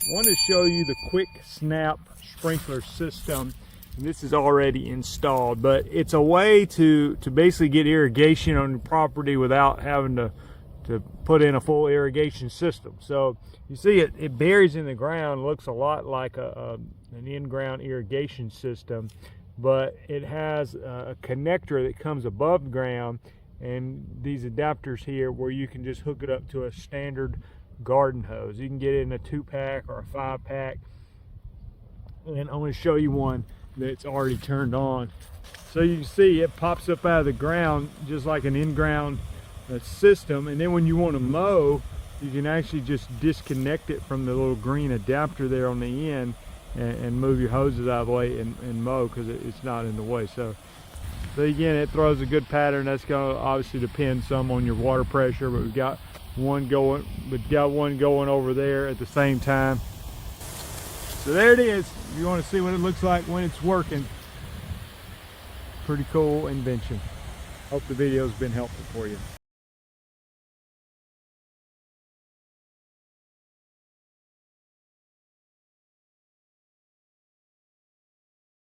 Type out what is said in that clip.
want to show you the quick snap sprinkler system. And this is already installed, but it's a way to basically get irrigation on your property without having to put in a full irrigation system. So you see it buries in the ground, looks a lot like an in-ground irrigation system, but it has a connector that comes above the ground, and these adapters here where you can just hook it up to a standard garden hose. You can get it in a 2-pack or a 5-pack, and I'm going to show you one that's already turned on. So you can see it pops up out of the ground just like an in-ground system, and then when you want to mow, you can actually just disconnect it from the little green adapter there on the end and move your hoses out of the way and mow, because it's not in the way. So again, it throws a good pattern. That's going to obviously depend some on your water pressure, but we've got one going over there at the same time. So there it is. If you want to see what it looks like when it's working, pretty cool invention. Hope the video's been helpful for you.